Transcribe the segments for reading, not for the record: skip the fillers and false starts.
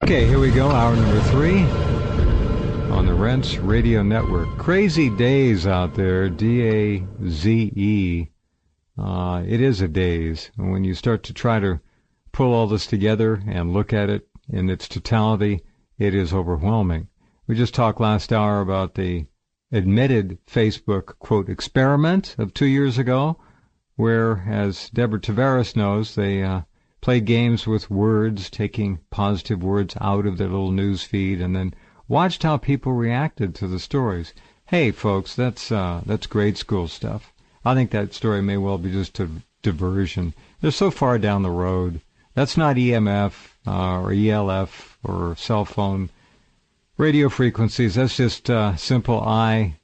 Okay, here we go, hour number 3 on the Rents Radio Network. Crazy days out there, D-A-Z-E. It is a daze. And when you start to try to pull all this together and look at it in its totality, it is overwhelming. We just talked last hour about the admitted Facebook, quote, experiment of 2 years ago, where, as Deborah Tavares knows, they played games with words, taking positive words out of their little news feed, and then watched how people reacted to the stories. Hey, folks, that's grade school stuff. I think that story may well be just a diversion. They're so far down the road. That's not EMF or ELF or cell phone radio frequencies. That's just simple eye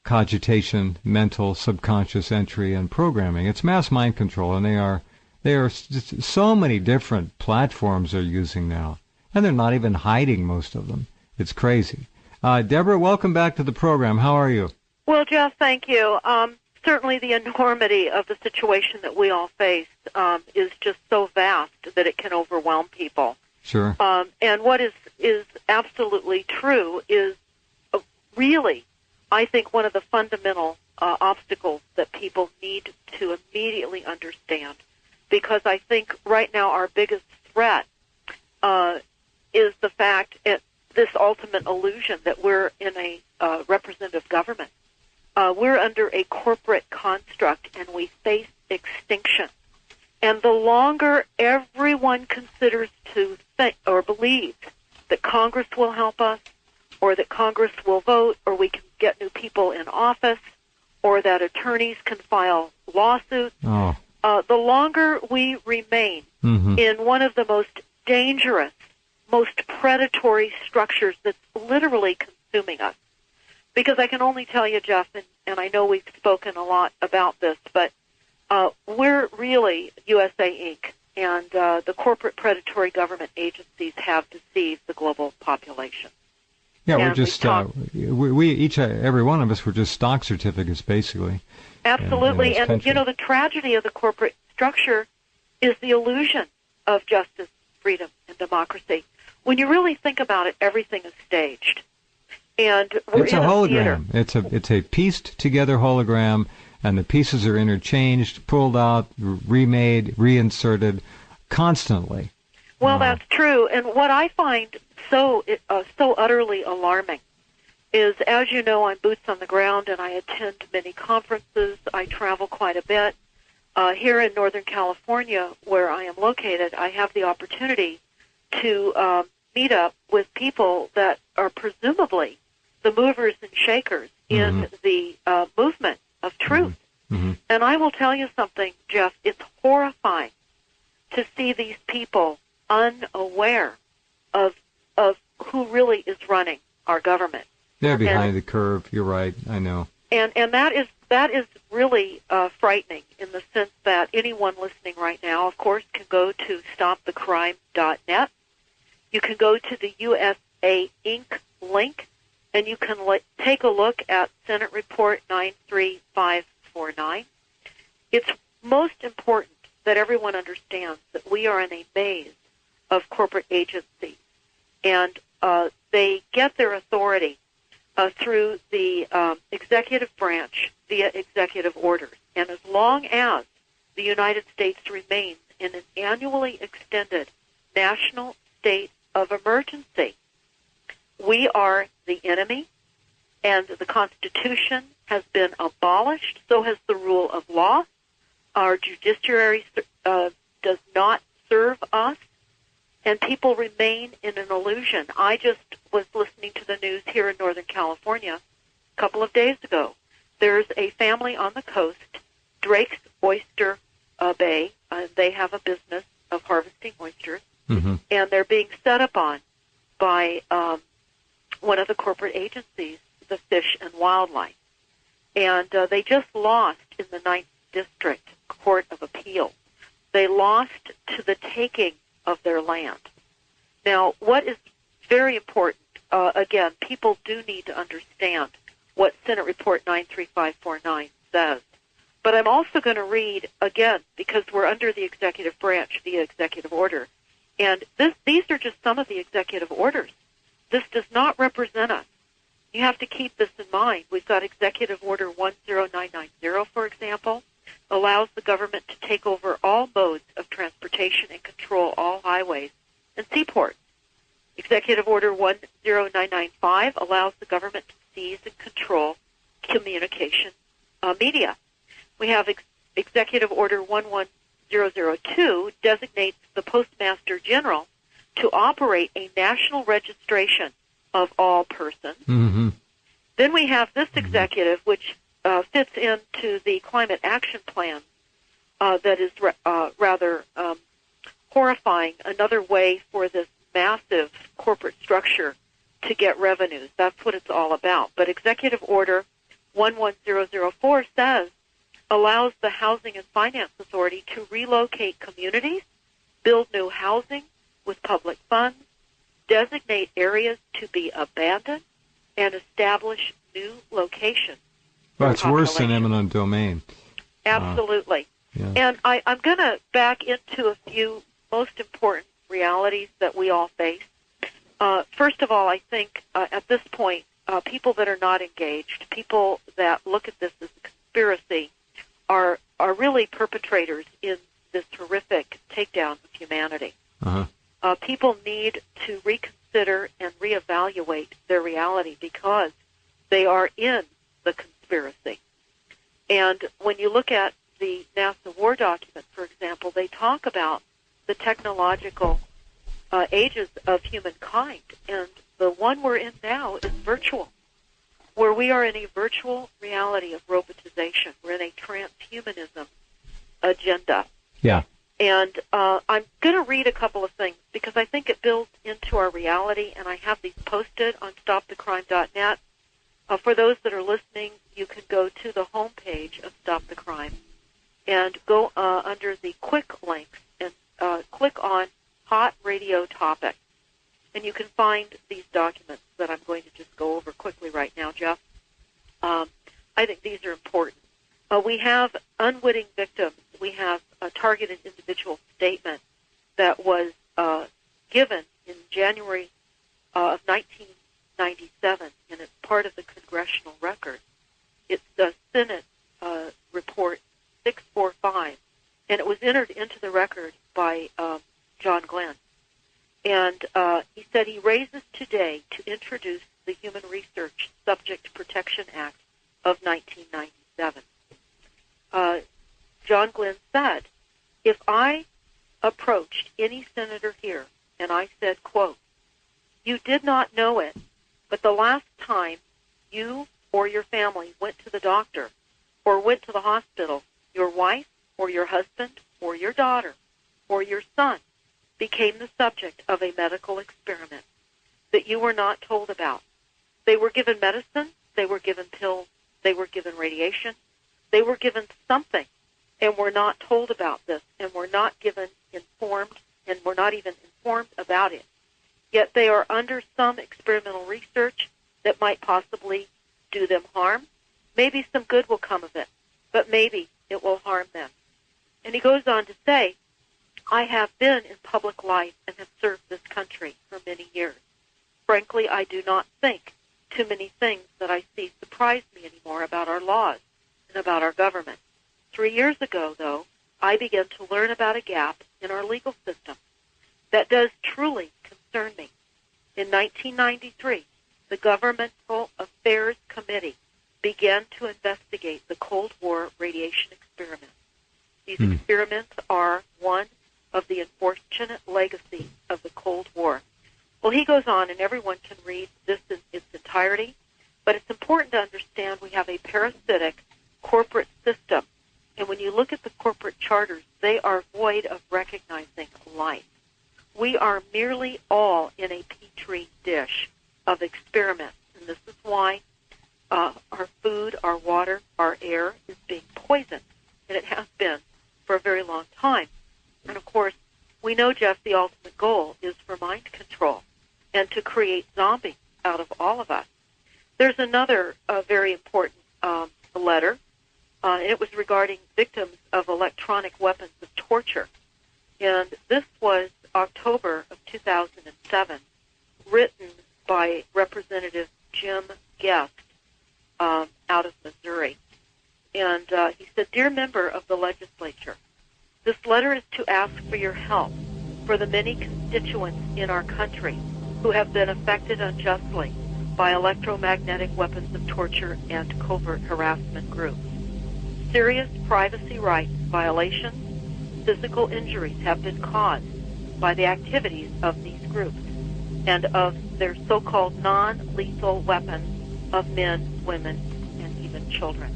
cogitation, mental, subconscious entry, and programming. It's mass mind control, and they are so many different platforms they're using now, and they're not even hiding most of them. It's crazy. Deborah, welcome back to the program. How are you? Well, Jeff, thank you. Certainly the enormity of the situation that we all face is just so vast that it can overwhelm people. Sure. And what is absolutely true is really, I think, one of the fundamental obstacles that people need to immediately understand. Because I think right now our biggest threat is the fact, this ultimate illusion that we're in a representative government. We're under a corporate construct, and we face extinction. And the longer everyone considers to think or believe that Congress will help us, or that Congress will vote, or we can get new people in office, or that attorneys can file lawsuits, the longer we remain in one of the most dangerous, most predatory structures that's literally consuming us. Because I can only tell you, Jeff, and I know we've spoken a lot about this, but we're really USA Inc., and the corporate predatory government agencies have deceived the global population. Yeah, we're just, we each, every one of us, we're just stock certificates, basically. Absolutely, and you know, the tragedy of the corporate structure is the illusion of justice, freedom, and democracy. When you really think about it, everything is staged, and we're it's a hologram. It's a pieced together hologram, and the pieces are interchanged, pulled out, remade, reinserted, constantly. Well, that's true, and what I find so utterly alarming is, as you know, I'm boots on the ground, and I attend many conferences. I travel quite a bit. Here in Northern California, where I am located, I have the opportunity to meet up with people that are presumably the movers and shakers in the movement of truth. And I will tell you something, Jeff, it's horrifying to see these people unaware of who really is running our government. They're behind the curve. You're right. I know. And that is really frightening in the sense that anyone listening right now, of course, can go to stopthecrime.net. You can go to the USA Inc. link, and you can take a look at Senate Report 93549. It's most important that everyone understands that we are in a maze of corporate agencies, and they get their authority through the executive branch via executive orders. And as long as the United States remains in an annually extended national state of emergency, we are the enemy, and the Constitution has been abolished, so has the rule of law. Our judiciary does not serve us, and people remain in an illusion. I just was listening to the news here in Northern California a couple of days ago. There's a family on the coast, Drake's Oyster Bay. They have a business of harvesting oysters, and they're being set upon by one of the corporate agencies, the Fish and Wildlife. And they just lost in the 9th District Court of Appeal. They lost to the taking of their land. Now, what is very important, again, people do need to understand what Senate Report 93549 says. But I'm also going to read, again, because we're under the executive branch via executive order, And these are just some of the executive orders. This does not represent us. You have to keep this in mind. We've got Executive Order 10990, for example, allows the government to take over all modes of transportation and control all highways and seaports. Executive Order 10995 allows the government to seize and control communication media. We have Executive Order 11002 designates the Postmaster General to operate a national registration of all persons. Mm-hmm. Then we have this executive, which fits into the climate action plan that is rather horrifying, another way for this massive corporate structure to get revenues. That's what it's all about. But Executive Order 11004 says, allows the Housing and Finance Authority to relocate communities, build new housing with public funds, designate areas to be abandoned, and establish new locations. Well, it's worse than eminent domain. Absolutely. Yeah. And I'm going to back into a few most important realities that we all face. First of all, I think at this point, people that are not engaged, people that look at this as a conspiracy, are really perpetrators in this horrific takedown of humanity. Uh-huh. People need to reconsider and reevaluate their reality because they are in the conspiracy. And when you look at the NASA war document, for example, they talk about the technological ages of humankind, and the one we're in now is virtual, where we are in a virtual reality of robotisation. We're in a transhumanism agenda. Yeah. And I'm going to read a couple of things because I think it builds into our reality, and I have these posted on stopthecrime.net. For those that are listening, you can go to the homepage of Stop the Crime and go under the quick links and click on Hot Radio Topics. And you can find these documents that I'm going to just go over quickly right now, Jeff. I think these are important. We have unwitting victims. We have a targeted individual statement that was given in January of 1997, and it's part of the congressional record. It's the Senate report 645, and it was entered into the record by John Glenn. And he said he raises today to introduce the Human Research Subject Protection Act of 1997. John Glenn said, if I approached any senator here and I said, quote, you did not know it, but the last time you or your family went to the doctor or went to the hospital, your wife or your husband or your daughter or your son became the subject of a medical experiment that you were not told about. They were given medicine, they were given pills, they were given radiation, they were given something, and were not told about this, and were not given informed, and were not even informed about it. Yet they are under some experimental research that might possibly do them harm. Maybe some good will come of it, but maybe it will harm them. And he goes on to say, I have been in public life and have served this country for many years. Frankly, I do not think too many things that I see surprise me anymore about our laws and about our government. 3 years ago, though, I began to learn about a gap in our legal system that does truly concern me. In 1993, the Governmental Affairs Committee began to investigate the Cold War radiation experiments. These experiments are one of the unfortunate legacies of the Cold War. Well, he goes on, and everyone can read this in its entirety, but it's important to understand we have a parasitic corporate system, and when you look at the corporate charters, they are void of recognizing life. We are merely all in a petri dish of experiments, and this is why our food, our water, our air is being poisoned, and it has been for a very long time. And of course, we know, Jeff, the ultimate goal is for mind control and to create zombies out of all of us. There's another very important letter, and it was regarding victims of electronic weapons of torture. And this was October of 2007, written by Representative Jim Guest out of Missouri. And he said, "Dear member of the legislature, this letter is to ask for your help for the many constituents in our country who have been affected unjustly by electromagnetic weapons of torture and covert harassment groups. Serious privacy rights violations, physical injuries have been caused by the activities of these groups and of their so-called non-lethal weapons of men, women, and even children.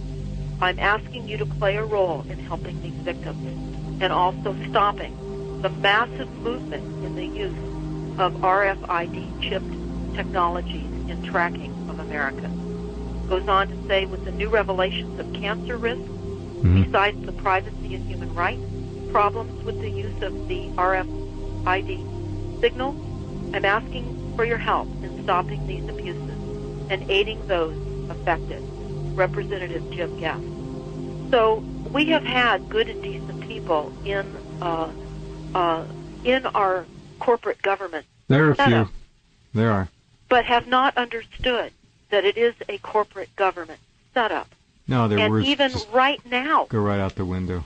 I'm asking you to play a role in helping these victims and also stopping the massive movement in the use of RFID chipped technologies in tracking of Americans." Goes on to say, with the new revelations of cancer risks, besides the privacy and human rights problems with the use of the RFID signals, I'm asking for your help in stopping these abuses and aiding those affected. Representative Jim Guest. So we have had good and decent people in our corporate government. There are a few. There are. But have not understood that it is a corporate government setup. No, their words even right now, go right out the window.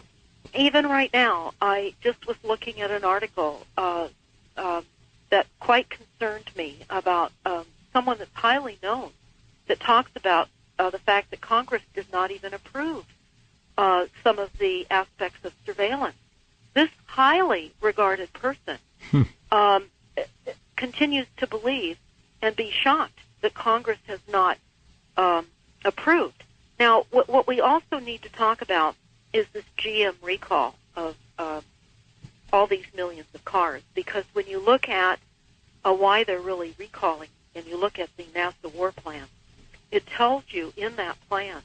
Even right now, I just was looking at an article that quite concerned me about someone that's highly known that talks about the fact that Congress did not even approve some of the aspects of surveillance. This highly regarded person continues to believe and be shocked that Congress has not approved. Now, what we also need to talk about is this GM recall of all these millions of cars, because when you look at why they're really recalling, and you look at the NASA war plan, it tells you in that plan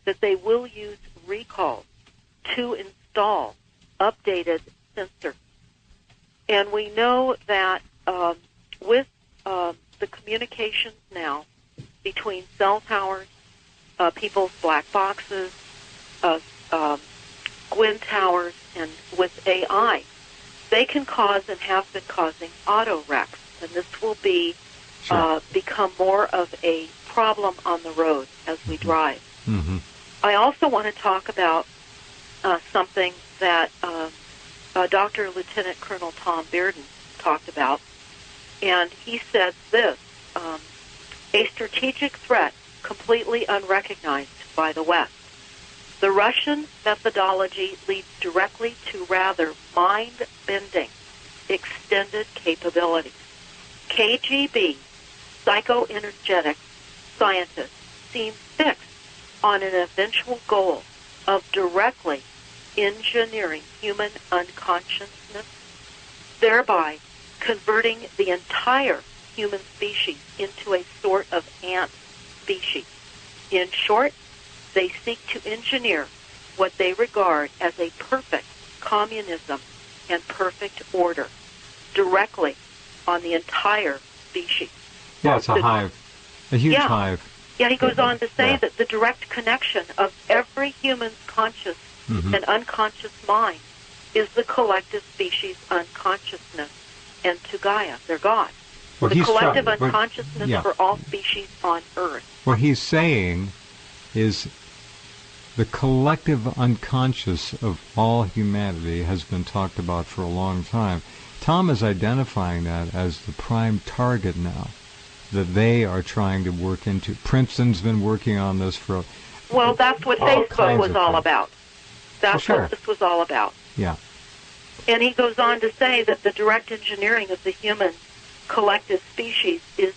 that they will use recalls to install updated sensors. And we know that with the communications now between cell towers, people's black boxes, Gwyn towers, and with AI, they can cause and have been causing auto wrecks. And this will be become more of a problem on the road as we drive. Mm-hmm. I also want to talk about something that Dr. Lieutenant Colonel Tom Bearden talked about, and he said this, a strategic threat completely unrecognized by the West. The Russian methodology leads directly to rather mind-bending extended capabilities. KGB psychoenergetic scientists seem fixed on an eventual goal of directly engineering human unconsciousness, thereby converting the entire human species into a sort of ant species. In short, they seek to engineer what they regard as a perfect communism and perfect order directly on the entire species. Yeah, it's a hive, a huge hive. Yeah, he goes on to say that the direct connection of every human's conscious and unconscious mind is the collective species unconsciousness and to Gaia, their God. Well, the collective unconsciousness for all species on Earth. What he's saying is the collective unconscious of all humanity has been talked about for a long time. Tom is identifying that as the prime target now that they are trying to work into. Princeton's been working on this for well, that's what Facebook was all about. That's what this was all about. Yeah. And he goes on to say that the direct engineering of the human collective species is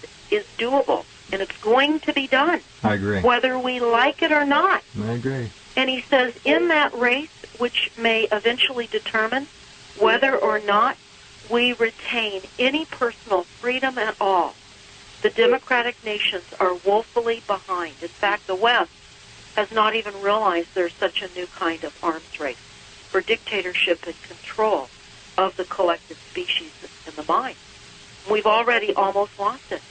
doable, and it's going to be done. I agree. Whether we like it or not. I agree. And he says in that race, which may eventually determine whether or not we retain any personal freedom at all, the democratic nations are woefully behind. In fact, the West has not even realized there's such a new kind of arms race for dictatorship and control of the collective species in the mind. We've already almost lost it.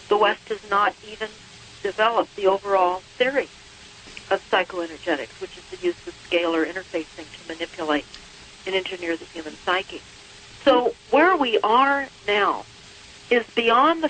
The West has not even developed the overall theory of psychoenergetics, which is the use of scalar interfacing to manipulate and engineer the human psyche. So where we are now is beyond the